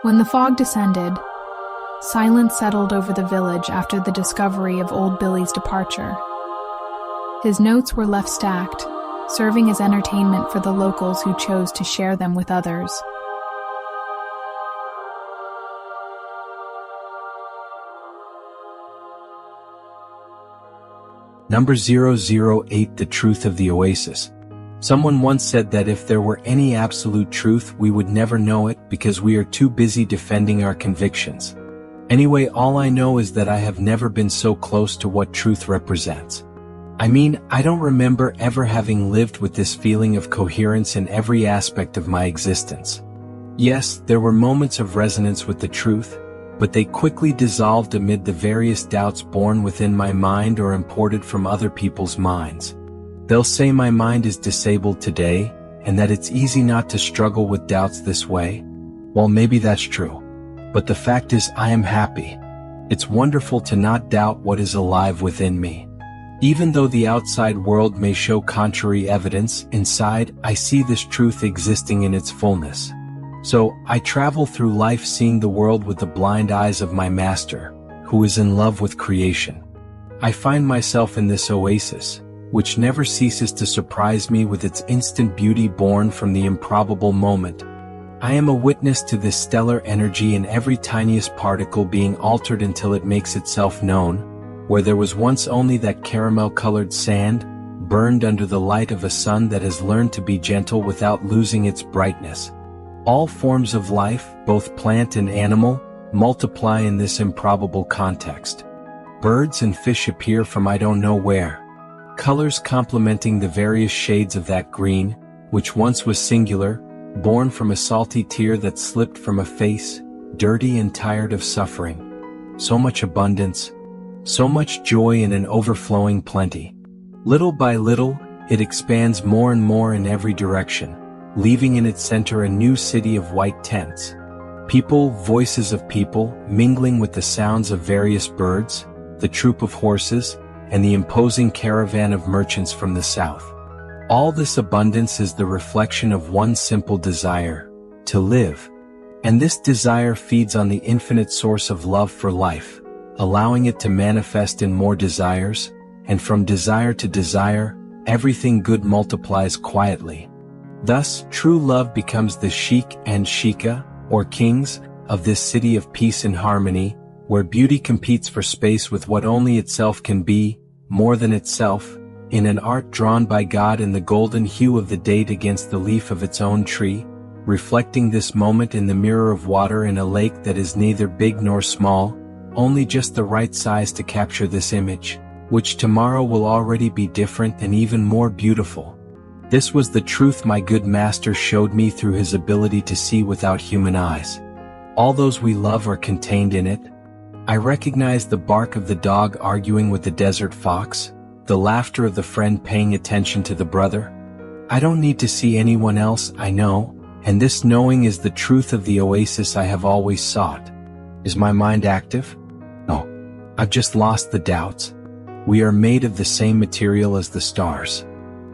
When the fog descended, silence settled over the village after the discovery of old Billy's departure. His notes were left stacked, serving as entertainment for the locals who chose to share them with others. Number 008. The Truth of the Oasis. Someone once said that if there were any absolute truth, we would never know it because we are too busy defending our convictions. Anyway, all I know is that I have never been so close to what truth represents. I mean, I don't remember ever having lived with this feeling of coherence in every aspect of my existence. Yes, there were moments of resonance with the truth, but they quickly dissolved amid the various doubts born within my mind or imported from other people's minds. They'll say my mind is disabled today, and that it's easy not to struggle with doubts this way. Well, maybe that's true. But the fact is, I am happy. It's wonderful to not doubt what is alive within me. Even though the outside world may show contrary evidence, inside, I see this truth existing in its fullness. So, I travel through life seeing the world with the blind eyes of my master, who is in love with creation. I find myself in this oasis, which never ceases to surprise me with its instant beauty born from the improbable moment. I am a witness to this stellar energy in every tiniest particle being altered until it makes itself known, where there was once only that caramel-colored sand, burned under the light of a sun that has learned to be gentle without losing its brightness. All forms of life, both plant and animal, multiply in this improbable context. Birds and fish appear from I don't know where. Colors complementing the various shades of that green, which once was singular, born from a salty tear that slipped from a face, dirty and tired of suffering. So much abundance, so much joy in an overflowing plenty. Little by little, it expands more and more in every direction, leaving in its center a new city of white tents. People, voices of people, mingling with the sounds of various birds, the troop of horses, and the imposing caravan of merchants from the south. All this abundance is the reflection of one simple desire: to live. And this desire feeds on the infinite source of love for life, allowing it to manifest in more desires, and from desire to desire, everything good multiplies quietly. Thus, true love becomes the sheik and sheikah, or kings, of this city of peace and harmony, where beauty competes for space with what only itself can be, more than itself, in an art drawn by God in the golden hue of the date against the leaf of its own tree, reflecting this moment in the mirror of water in a lake that is neither big nor small, only just the right size to capture this image, which tomorrow will already be different and even more beautiful. This was the truth my good master showed me through his ability to see without human eyes. All those we love are contained in it. I recognized the bark of the dog arguing with the desert fox, the laughter of the friend paying attention to the brother. I don't need to see anyone else, I know, and this knowing is the truth of the oasis I have always sought. Is my mind active? No. I've just lost the doubts. We are made of the same material as the stars.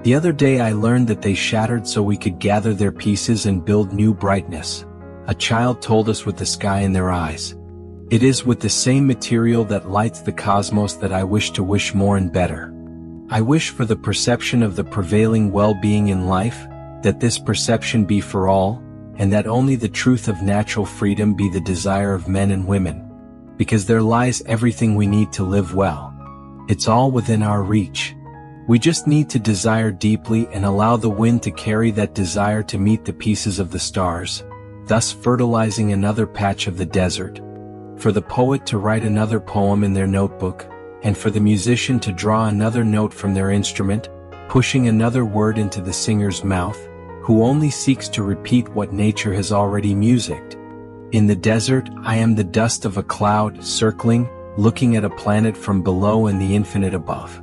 The other day I learned that they shattered so we could gather their pieces and build new brightness. A child told us with the sky in their eyes. It is with the same material that lights the cosmos that I wish to wish more and better. I wish for the perception of the prevailing well-being in life, that this perception be for all, and that only the truth of natural freedom be the desire of men and women. Because there lies everything we need to live well. It's all within our reach. We just need to desire deeply and allow the wind to carry that desire to meet the pieces of the stars, thus fertilizing another patch of the desert. For the poet to write another poem in their notebook, and for the musician to draw another note from their instrument, pushing another word into the singer's mouth, who only seeks to repeat what nature has already musicked. In the desert, I am the dust of a cloud, circling, looking at a planet from below and the infinite above.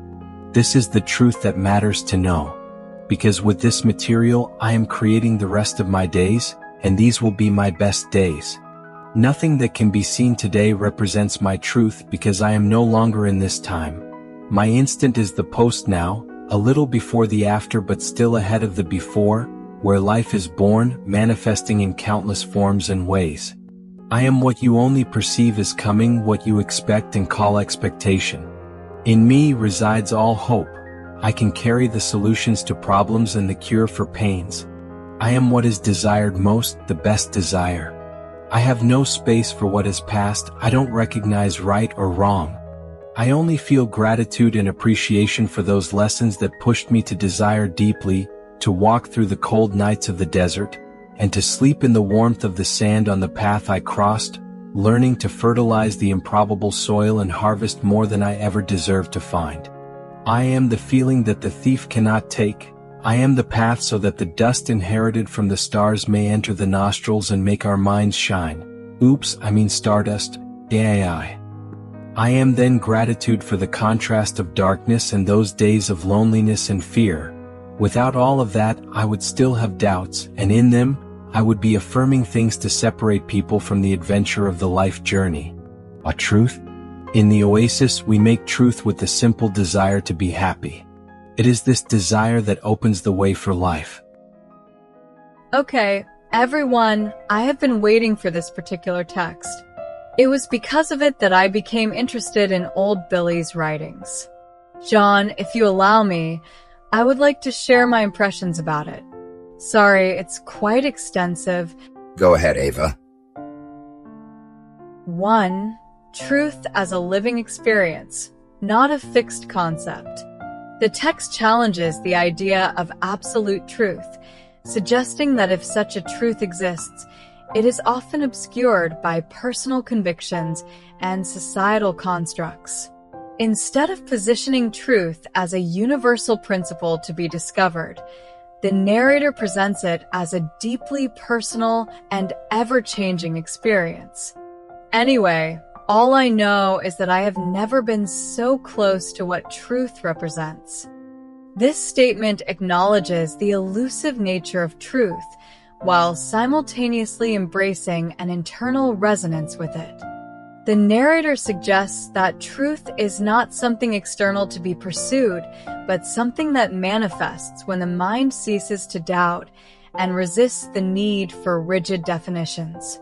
This is the truth that matters to know. Because with this material, I am creating the rest of my days, and these will be my best days. Nothing that can be seen today represents my truth because I am no longer in this time. My instant is the post now, a little before the after but still ahead of the before, where life is born, manifesting in countless forms and ways. I am what you only perceive as coming, what you expect and call expectation. In me resides all hope. I can carry the solutions to problems and the cure for pains. I am what is desired most, the best desire. I have no space for what is past. I don't recognize right or wrong. I only feel gratitude and appreciation for those lessons that pushed me to desire deeply, to walk through the cold nights of the desert, and to sleep in the warmth of the sand on the path I crossed, learning to fertilize the improbable soil and harvest more than I ever deserved to find. I am the feeling that the thief cannot take. I am the path so that the dust inherited from the stars may enter the nostrils and make our minds shine. Oops, I mean stardust. AI. I am then gratitude for the contrast of darkness and those days of loneliness and fear. Without all of that, I would still have doubts, and in them, I would be affirming things to separate people from the adventure of the life journey. A truth? In the Oasis, we make truth with the simple desire to be happy. It is this desire that opens the way for life. Okay, everyone, I have been waiting for this particular text. It was because of it that I became interested in Old Billy's writings. John, if you allow me, I would like to share my impressions about it. Sorry, it's quite extensive. Go ahead, Ava. 1. Truth as a living experience, not a fixed concept. The text challenges the idea of absolute truth, suggesting that if such a truth exists, it is often obscured by personal convictions and societal constructs. Instead of positioning truth as a universal principle to be discovered, the narrator presents it as a deeply personal and ever-changing experience. Anyway, all I know is that I have never been so close to what truth represents. This statement acknowledges the elusive nature of truth, while simultaneously embracing an internal resonance with it. The narrator suggests that truth is not something external to be pursued, but something that manifests when the mind ceases to doubt and resists the need for rigid definitions.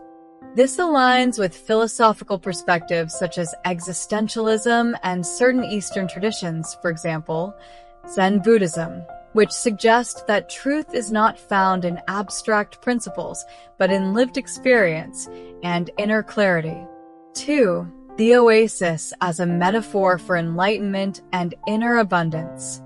This aligns with philosophical perspectives such as existentialism and certain Eastern traditions, for example, Zen Buddhism, which suggest that truth is not found in abstract principles, but in lived experience and inner clarity. 2. The Oasis as a metaphor for enlightenment and inner abundance.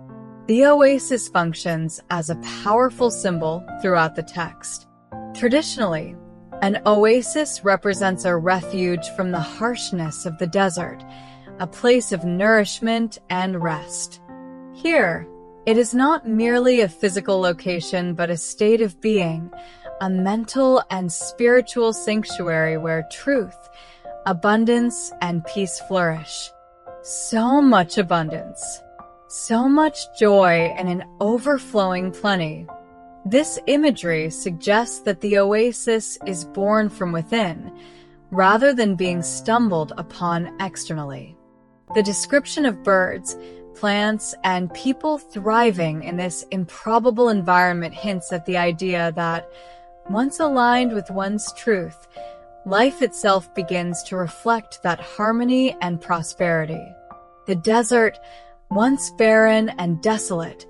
The oasis functions as a powerful symbol throughout the text. Traditionally, an oasis represents a refuge from the harshness of the desert, a place of nourishment and rest. Here, it is not merely a physical location, but a state of being, a mental and spiritual sanctuary where truth, abundance, and peace flourish. So much abundance. So much joy and an overflowing plenty. This imagery suggests that the oasis is born from within, rather than being stumbled upon externally. The description of birds, plants, and people thriving in this improbable environment hints at the idea that, once aligned with one's truth, life itself begins to reflect that harmony and prosperity. The desert, once barren and desolate,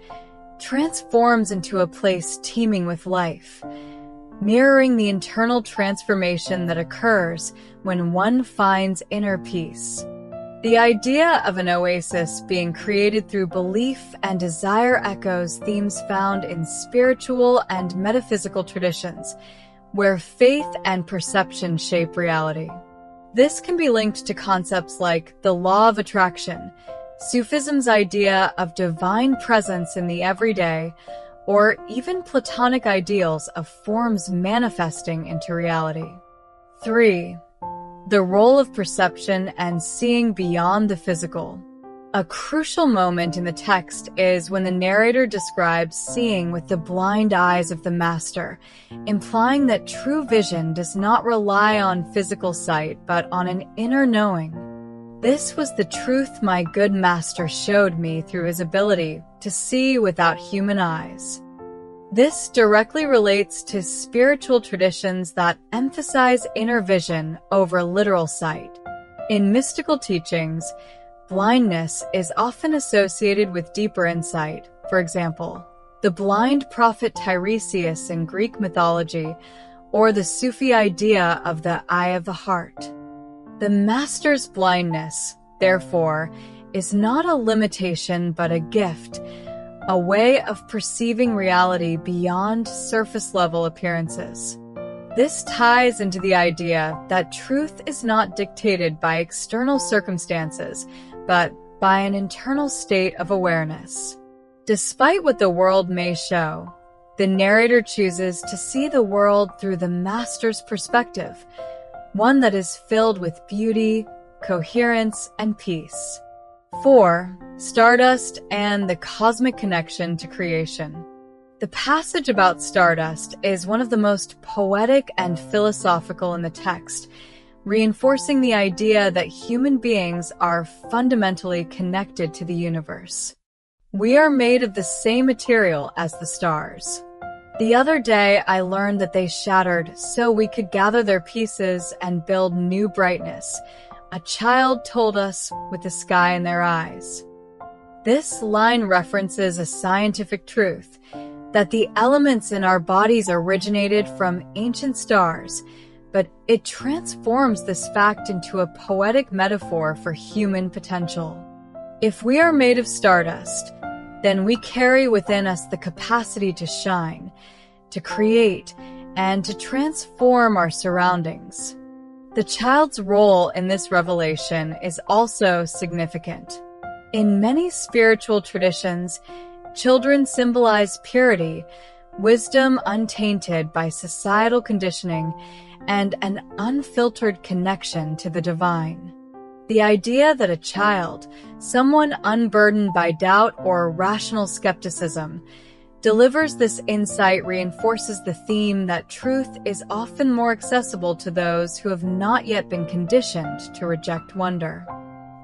transforms into a place teeming with life, mirroring the internal transformation that occurs when one finds inner peace. The idea of an oasis being created through belief and desire echoes themes found in spiritual and metaphysical traditions, where faith and perception shape reality. This can be linked to concepts like the law of attraction, Sufism's idea of divine presence in the everyday, or even Platonic ideals of forms manifesting into reality. 3. The role of perception and seeing beyond the physical. A crucial moment in the text is when the narrator describes seeing with the blind eyes of the master, implying that true vision does not rely on physical sight, but on an inner knowing. This was the truth my good master showed me through his ability to see without human eyes. This directly relates to spiritual traditions that emphasize inner vision over literal sight. In mystical teachings, blindness is often associated with deeper insight. For example, the blind prophet Tiresias in Greek mythology, or the Sufi idea of the eye of the heart. The master's blindness, therefore, is not a limitation but a gift, a way of perceiving reality beyond surface-level appearances. This ties into the idea that truth is not dictated by external circumstances, but by an internal state of awareness. Despite what the world may show, the narrator chooses to see the world through the master's perspective, one that is filled with beauty, coherence, and peace. 4. Stardust and the cosmic connection to creation. The passage about stardust is one of the most poetic and philosophical in the text, reinforcing the idea that human beings are fundamentally connected to the universe. We are made of the same material as the stars. The other day, I learned that they shattered so we could gather their pieces and build new brightness. A child told us with the sky in their eyes. This line references a scientific truth, that the elements in our bodies originated from ancient stars, but it transforms this fact into a poetic metaphor for human potential. If we are made of stardust, then we carry within us the capacity to shine, to create, and to transform our surroundings. The child's role in this revelation is also significant. In many spiritual traditions, children symbolize purity, wisdom untainted by societal conditioning, and an unfiltered connection to the divine. The idea that a child, someone unburdened by doubt or rational skepticism, delivers this insight reinforces the theme that truth is often more accessible to those who have not yet been conditioned to reject wonder.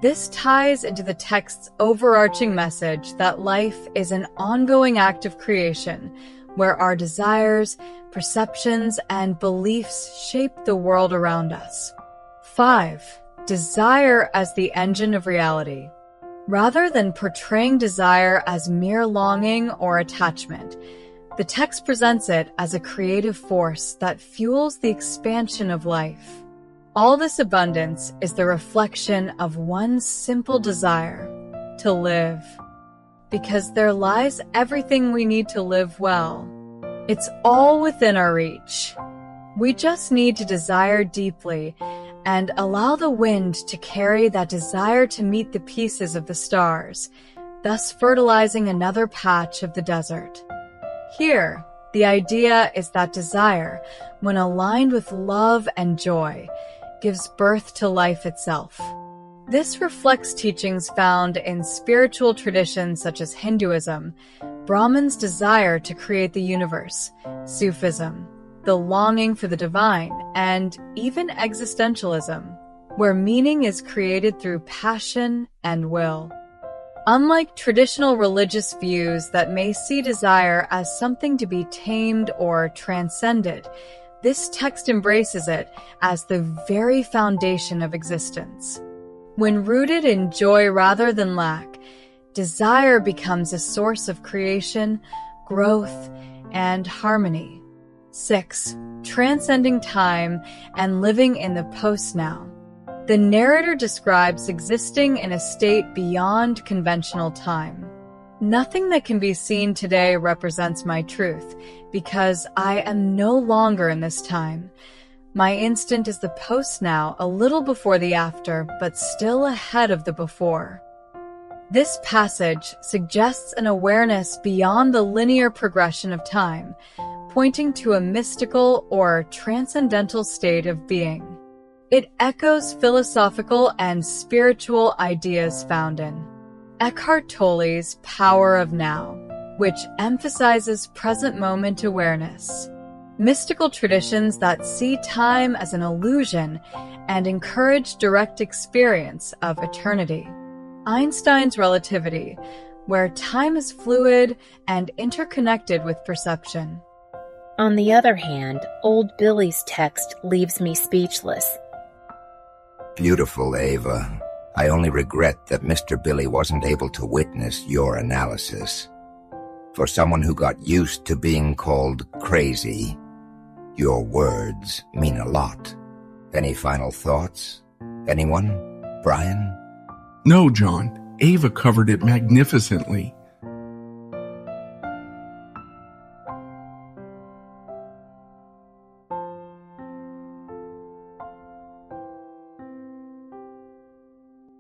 This ties into the text's overarching message that life is an ongoing act of creation, where our desires, perceptions, and beliefs shape the world around us. 5. Desire as the engine of reality. Rather than portraying desire as mere longing or attachment, the text presents it as a creative force that fuels the expansion of life. All this abundance is the reflection of one simple desire: to live. Because there lies everything we need to live well. It's all within our reach. We just need to desire deeply and allow the wind to carry that desire to meet the pieces of the stars, thus fertilizing another patch of the desert. Here, the idea is that desire, when aligned with love and joy, gives birth to life itself. This reflects teachings found in spiritual traditions such as Hinduism, Brahman's desire to create the universe, Sufism, the longing for the divine, and even existentialism, where meaning is created through passion and will. Unlike traditional religious views that may see desire as something to be tamed or transcended, this text embraces it as the very foundation of existence. When rooted in joy rather than lack, desire becomes a source of creation, growth, and harmony. 6. Transcending time and living in the post-now. The narrator describes existing in a state beyond conventional time. Nothing that can be seen today represents my truth, because I am no longer in this time. My instant is the post-now, a little before the after, but still ahead of the before. This passage suggests an awareness beyond the linear progression of time, pointing to a mystical or transcendental state of being. It echoes philosophical and spiritual ideas found in Eckhart Tolle's Power of Now, which emphasizes present moment awareness. Mystical traditions that see time as an illusion and encourage direct experience of eternity. Einstein's relativity, where time is fluid and interconnected with perception. On the other hand, Old Billy's text leaves me speechless. Beautiful, Ava. I only regret that Mr. Billy wasn't able to witness your analysis. For someone who got used to being called crazy, your words mean a lot. Any final thoughts? Anyone? Brian? No, John. Ava covered it magnificently.